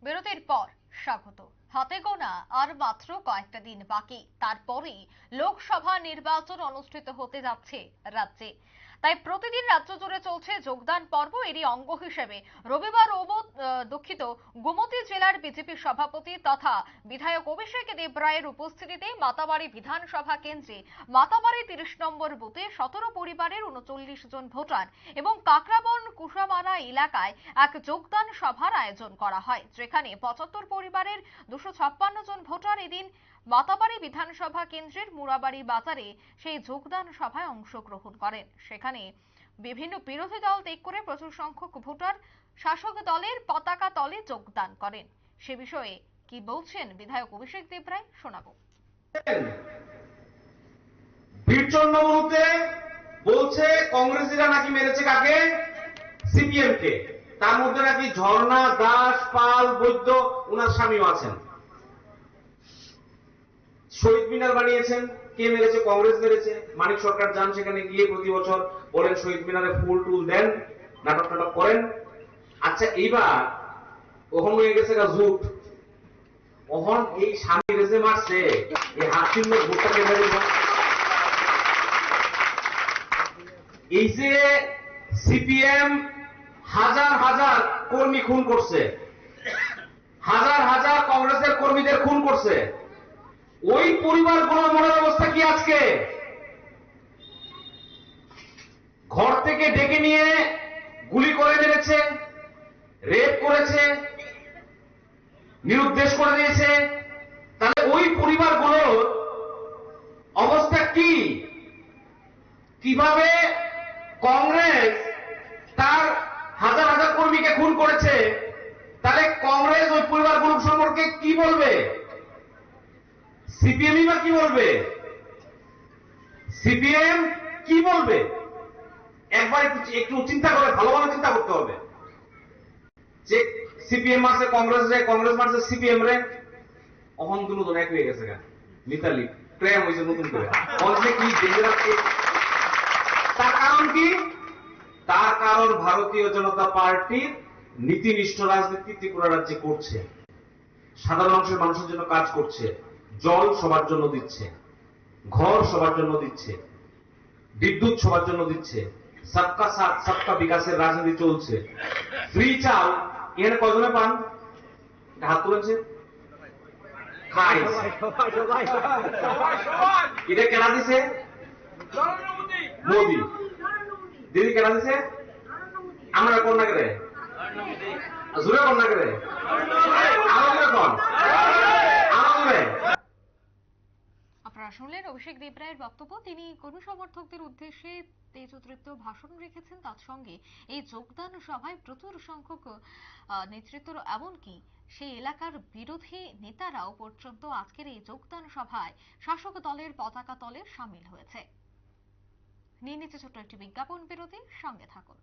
বিরতির পর স্বাগত। হাতে গোনা আর মাত্র কয়েকটা দিন বাকি, তারপরেই লোকসভা নির্বাচন অনুষ্ঠিত হতে যাচ্ছে রাজ্যে। তাই প্রতিদিন রাজ্য জুড়ে চলছে যোগদান পর্ব। এরই অঙ্গ হিসেবে রবিবার গোমতী জেলার বিজেপি সভাপতি তথা বিধায়ক অভিষেক দেবরায়ের উপস্থিতিতে মাতাবাড়ি বিধানসভা কেন্দ্রে মাতাবাড়ি ৩০ নম্বর বুথে ১৭ পরিবারের ৩৯ জন ভোটার এবং কাকরাবন কুশামারা এলাকায় এক যোগদান সভার আয়োজন করা হয়, যেখানে ৭৫ পরিবারের ২৫৬ জন ভোটার এদিন মাতাবাড়ি বিধানসভা কেন্দ্রের মুড়াবাড়ি বাজারে সেই যোগদান সভায় অংশগ্রহণ করেন। সেখানে বিভিন্ন বিরোধী দল ত্যাগ করে প্রচুর সংখ্যক ভোটার শাসক দলের পতাকা তলে যোগদান করেন। সে বিষয়ে কি বলছেন বিধায়ক অভিষেক দেবরায়, শোনাবো। বীরচন্দ্রমুতে বলছে কংগ্রেসীরা নাকি মেরেছে কাকে? সিপিএম কে। তার মধ্যে নাকি ঝর্ণা দাস, পাল, বৈদ্য ওনার স্বামীও আছেন। শহীদ মিনার বানিয়েছেন, কে মেরেছে? কংগ্রেস মেরেছে। মানিক সরকার যান সেখানে গিয়ে প্রতি বছর বলেন শহীদ মিনারে ফুল টুল দেন, নাটক নাটক করেন। আচ্ছা, এইবার ওখান হয়ে গেছে জুট, ওখান এই স্বামী রেজে মারছে, এই হাত চিহ্ন ভোটটাকে মেরে এই যে সিপিএম হাজার হাজার কর্মী খুন করছে, হাজার হাজার কংগ্রেসের কর্মীদের খুন করছে, ওই পরিবারগুলোর মনের অবস্থা কি আজকে? ঘর থেকে ডেকে নিয়ে গুলি করে মেরেছে, রেপ করেছে, নিরুদ্দেশ করে দিয়েছে। তাহলে ওই পরিবারগুলোর অবস্থা কি? কিভাবে কংগ্রেস তার হাজার হাজার কর্মীকে খুন করেছে, তাহলে কংগ্রেস ওই পরিবারগুলো সম্পর্কে কি বলবে? সিপিএমই বা কি বলবে? সিপিএম কি বলবে? একবার একটু চিন্তা করে, ভালোভাবে চিন্তা করতে হবে যে সিপিএম মারছে কংগ্রেস রে, কংগ্রেস মারছে সিপিএম রে, অহন দুজন এক হয়ে গেছে। কেন মিতালি প্রেম হয়েছে নতুন করে? কি তার কারণ কি? তার কারণ ভারতীয় জনতা পার্টির নীতিনিষ্ঠ রাজনীতি ত্রিপুরা রাজ্যে করছে, সাধারণ অংশের মানুষের জন্য কাজ করছে, জল সবার জন্য দিচ্ছে, ঘর সবার জন্য দিচ্ছে, বিদ্যুৎ সবার জন্য দিচ্ছে, সবকা সাথ সবকা বিকাশের রাজনীতি চলছে। ফ্রি চাল এখানে কজনে পান? হাত তুলেছে। খাই এটা কেনা দিছে মোদি, দিদি কেনা দিছে আমরা কন্যা করে জুড়ে কন্যা করে আপনারা শুনলেন অভিষেক দেবরায়ের বক্তব্য। তিনি কর্মী সমর্থকদের উদ্দেশ্যে তেজোতৃপ্ত ভাষণ রেখেছেন। তার সঙ্গে এই যোগদান সভায় প্রচুর সংখ্যক নেতৃত্ব, এমনকি সেই এলাকার বিরোধী নেতারাও পর্যন্ত আজকের এই যোগদান সভায় শাসক দলের পতাকা তলে সামিল হয়েছে। নিয়ে নিচ্ছে ছোট্ট একটি বিজ্ঞাপন বিরতি, সঙ্গে থাকুন।